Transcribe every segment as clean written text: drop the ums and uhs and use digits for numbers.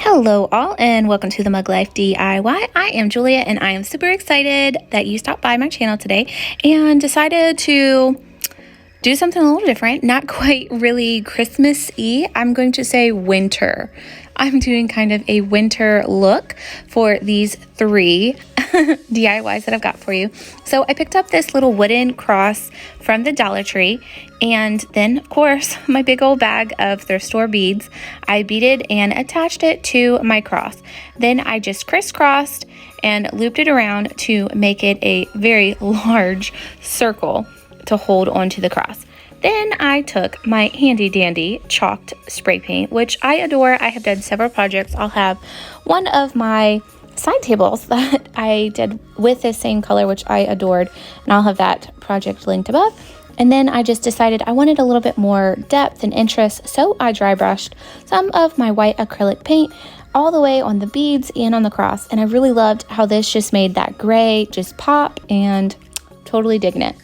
Hello all and welcome to the Mug Life DIY. I am Julia and I am super excited that you stopped by my channel today and decided to do something a little different. Not quite really Christmas-y. I'm going to say winter. I'm doing kind of a winter look for these three DIYs that I've got for you. So I picked up this little wooden cross from the Dollar Tree, and then of course my big old bag of thrift store beads. I beaded and attached it to my cross. Then I just crisscrossed and looped it around to make it a very large circle to hold onto the cross. Then I took my handy dandy chalked spray paint, which I adore. I have done several projects. I'll have one of my side tables that I did with this same color, which I adored, and I'll have that project linked above. And then I just decided I wanted a little bit more depth and interest, so I dry brushed some of my white acrylic paint all the way on the beads and on the cross, and I really loved how this just made that gray just pop, and totally digging it.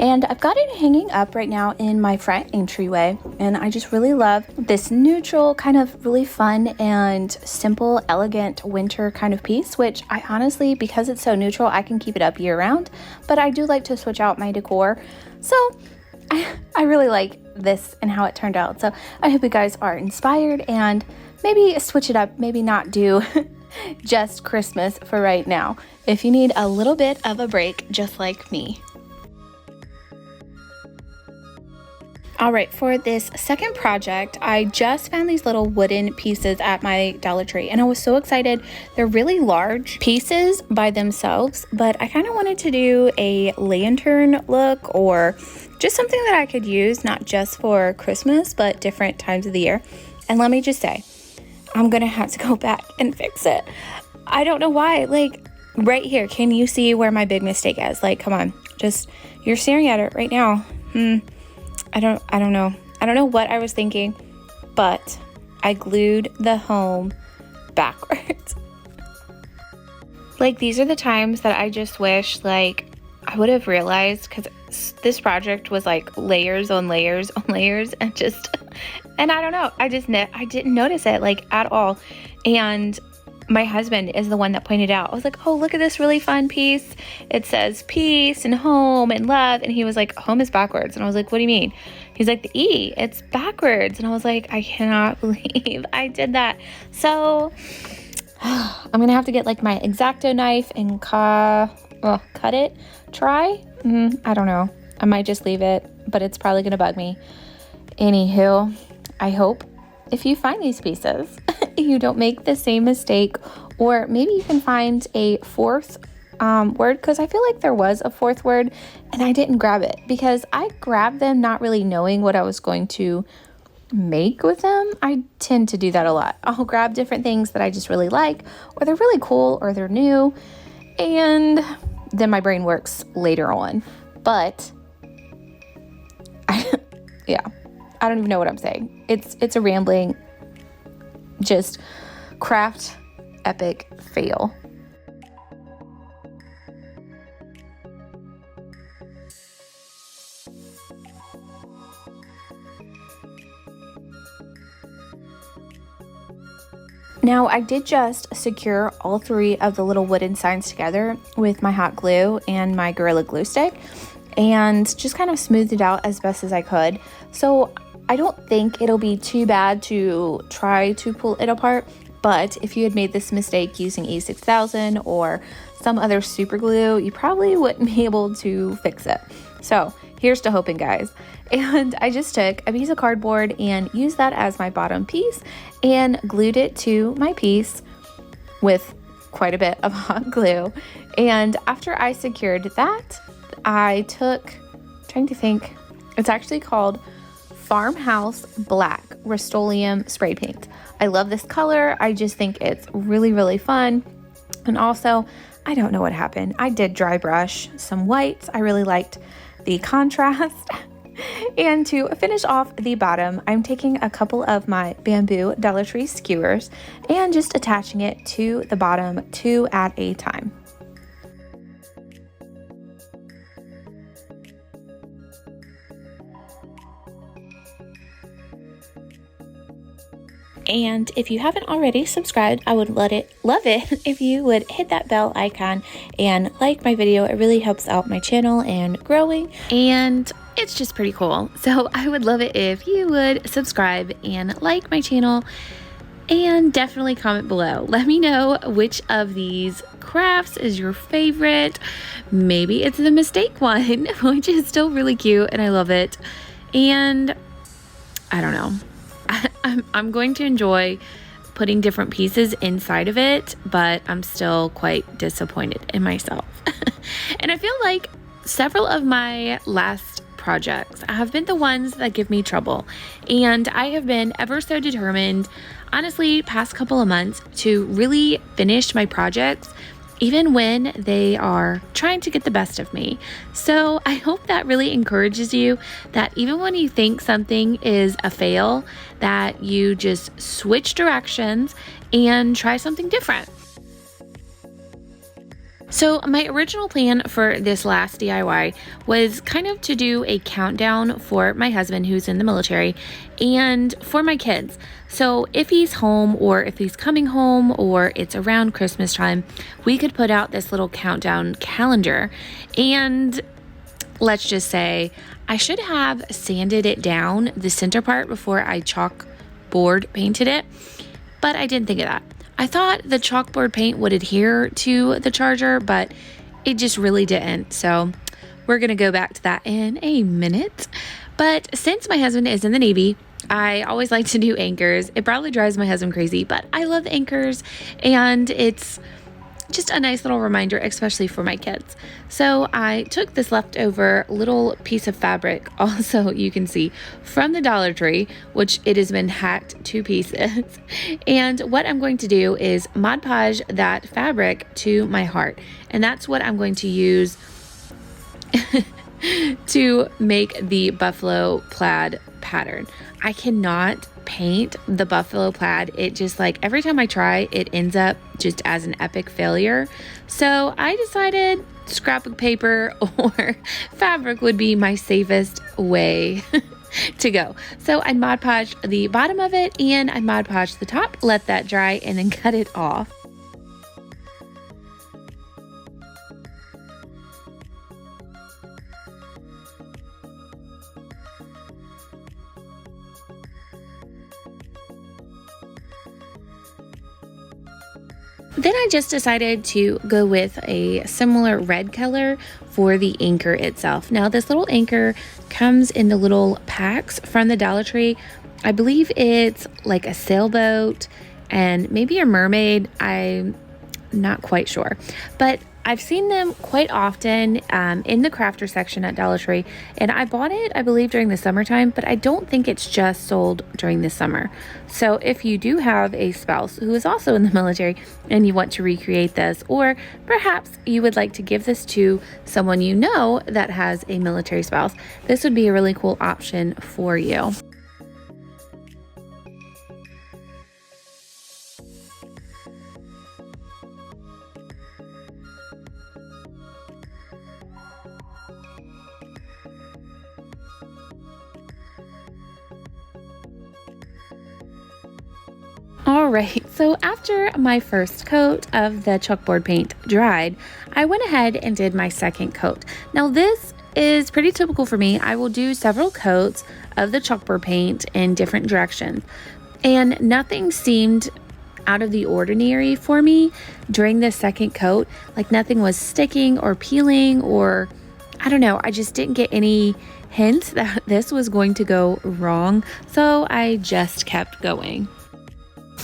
And I've got it hanging up right now in my front entryway, and I just really love this neutral, kind of really fun and simple, elegant winter kind of piece, which I honestly, because it's so neutral, I can keep it up year round, but I do like to switch out my decor. So I really like this and how it turned out. So I hope you guys are inspired and maybe switch it up, maybe not do just Christmas for right now, if you need a little bit of a break just like me. All right, for this second project, I just found these little wooden pieces at my Dollar Tree, and I was so excited. They're really large pieces by themselves, but I kind of wanted to do a lantern look or just something that I could use, not just for Christmas, but different times of the year. And let me just say, I'm gonna have to go back and fix it. I don't know why, like right here, can you see where my big mistake is? Like, come on, just, you're staring at it right now. I don't know what I was thinking, but I glued the home backwards. Like, these are the times that I just wish, like, I would have realized, because this project was like layers on layers on layers, and I don't know, I didn't notice it like at all. And my husband is the one that pointed out. I was like, oh, look at this really fun piece. It says peace and home and love. And he was like, home is backwards. And I was like, what do you mean? He's like, the E, it's backwards. And I was like, I cannot believe I did that. So I'm going to have to get like my X-Acto knife and cut it. Try? I don't know. I might just leave it, but it's probably going to bug me. Anywho, I hope if you find these pieces, you don't make the same mistake, or maybe you can find a fourth word, because I feel like there was a fourth word and I didn't grab it because I grabbed them not really knowing what I was going to make with them. I tend to do that a lot. I'll grab different things that I just really like, or they're really cool, or they're new, and then my brain works later on. But yeah, I don't even know what I'm saying. It's a rambling, just craft epic fail. Now, I did just secure all three of the little wooden signs together with my hot glue and my Gorilla Glue stick, and just kind of smoothed it out as best as I could. So I don't think it'll be too bad to try to pull it apart, but if you had made this mistake using E6000 or some other super glue, you probably wouldn't be able to fix it. So here's to hoping, guys. And I just took a piece of cardboard and used that as my bottom piece and glued it to my piece with quite a bit of hot glue. And after I secured that, I took, trying to think, it's actually called Farmhouse Black Rust-Oleum spray paint. I love this color. I just think it's really, really fun. And also, I don't know what happened. I did dry brush some whites. I really liked the contrast. And to finish off the bottom, I'm taking a couple of my bamboo Dollar Tree skewers and just attaching it to the bottom, two at a time. And if you haven't already subscribed, I would love it if you would hit that bell icon and like my video. It really helps out my channel and growing, and it's just pretty cool. So I would love it if you would subscribe and like my channel, and definitely comment below. Let me know which of these crafts is your favorite. Maybe it's the mistake one, which is still really cute and I love it. And I don't know. I'm going to enjoy putting different pieces inside of it, but I'm still quite disappointed in myself. And I feel like several of my last projects have been the ones that give me trouble. And I have been ever so determined, honestly, past couple of months, to really finish my projects even when they are trying to get the best of me. So I hope that really encourages you, that even when you think something is a fail, that you just switch directions and try something different. So my original plan for this last DIY was kind of to do a countdown for my husband who's in the military and for my kids. So if he's home, or if he's coming home, or it's around Christmas time, we could put out this little countdown calendar. And let's just say I should have sanded it down, the center part, before I chalkboard painted it, but I didn't think of that. I thought the chalkboard paint would adhere to the charger, but it just really didn't. So we're going to go back to that in a minute. But since my husband is in the Navy, I always like to do anchors. It probably drives my husband crazy, but I love anchors, and it's just a nice little reminder, especially for my kids. So I took this leftover little piece of fabric, also you can see, from the Dollar Tree, which it has been hacked to pieces. And what I'm going to do is Mod Podge that fabric to my heart. And that's what I'm going to use to make the buffalo plaid pattern. I cannot paint the buffalo plaid. It just, like, every time I try, it ends up just as an epic failure. So I decided scrapbook paper or fabric would be my safest way to go. So I Mod Podged the bottom of it and I Mod Podged the top, let that dry, and then cut it off. Then I just decided to go with a similar red color for the anchor itself. Now this little anchor comes in the little packs from the Dollar Tree. I believe it's like a sailboat and maybe a mermaid. I'm not quite sure, but I've seen them quite often in the crafter section at Dollar Tree, and I bought it, I believe, during the summertime, but I don't think it's just sold during the summer. So if you do have a spouse who is also in the military and you want to recreate this, or perhaps you would like to give this to someone you know that has a military spouse, this would be a really cool option for you. Alright, so after my first coat of the chalkboard paint dried, I went ahead and did my second coat. Now this is pretty typical for me. I will do several coats of the chalkboard paint in different directions, and nothing seemed out of the ordinary for me during the second coat. Like nothing was sticking or peeling, or I don't know, I just didn't get any hints that this was going to go wrong, so I just kept going.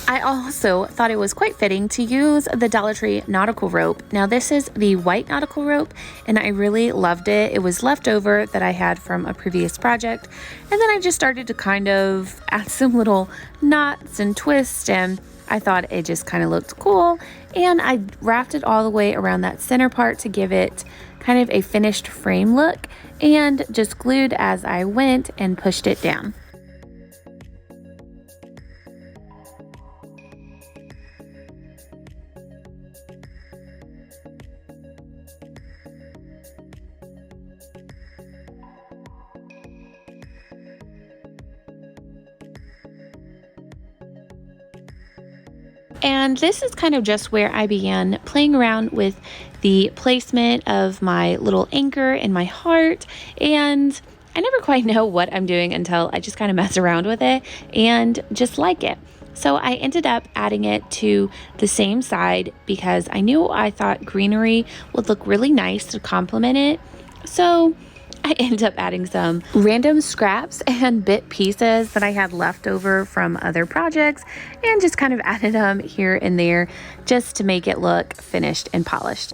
I also thought it was quite fitting to use the Dollar Tree nautical rope. Now this is the white nautical rope, and I really loved it. It was leftover that I had from a previous project, and then I just started to kind of add some little knots and twists, and I thought it just kind of looked cool, and I wrapped it all the way around that center part to give it kind of a finished frame look, and just glued as I went and pushed it down. And this is kind of just where I began playing around with the placement of my little anchor and my heart. And I never quite know what I'm doing until I just kind of mess around with it and just like it. So I ended up adding it to the same side because I thought greenery would look really nice to complement it. So I ended up adding some random scraps and bit pieces that I had left over from other projects and just kind of added them here and there just to make it look finished and polished.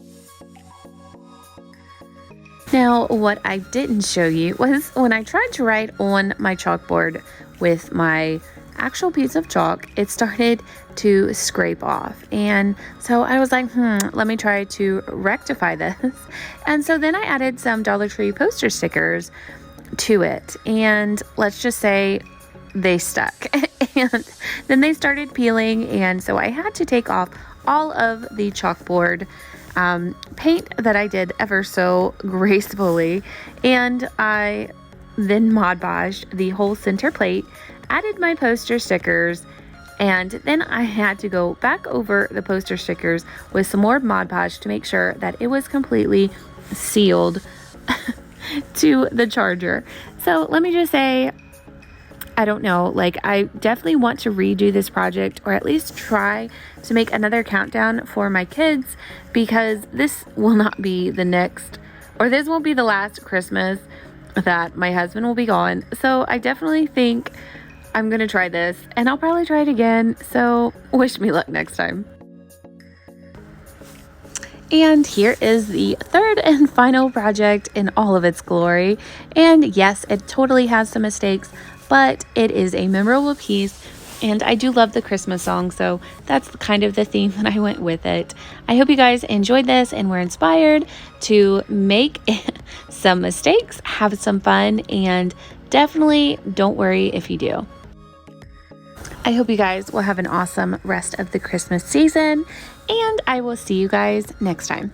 Now, what I didn't show you was when I tried to write on my chalkboard with my actual piece of chalk, it started to scrape off. And so I was like, let me try to rectify this. And so then I added some Dollar Tree poster stickers to it. And let's just say they stuck. And then they started peeling. And so I had to take off all of the chalkboard paint that I did ever so gracefully. And I then Mod Podged the whole center plate, added my poster stickers, and then I had to go back over the poster stickers with some more Mod Podge to make sure that it was completely sealed to the charger. So let me just say, I don't know, like I definitely want to redo this project, or at least try to make another countdown for my kids, because this will not be the next, or this won't be the last Christmas that my husband will be gone. So I definitely think I'm gonna try this, and I'll probably try it again, so wish me luck next time. And here is the third and final project in all of its glory. And yes, it totally has some mistakes, but it is a memorable piece, and I do love the Christmas song, so that's kind of the theme that I went with it. I hope you guys enjoyed this and were inspired to make some mistakes, have some fun, and definitely don't worry if you do. I hope you guys will have an awesome rest of the Christmas season, and I will see you guys next time.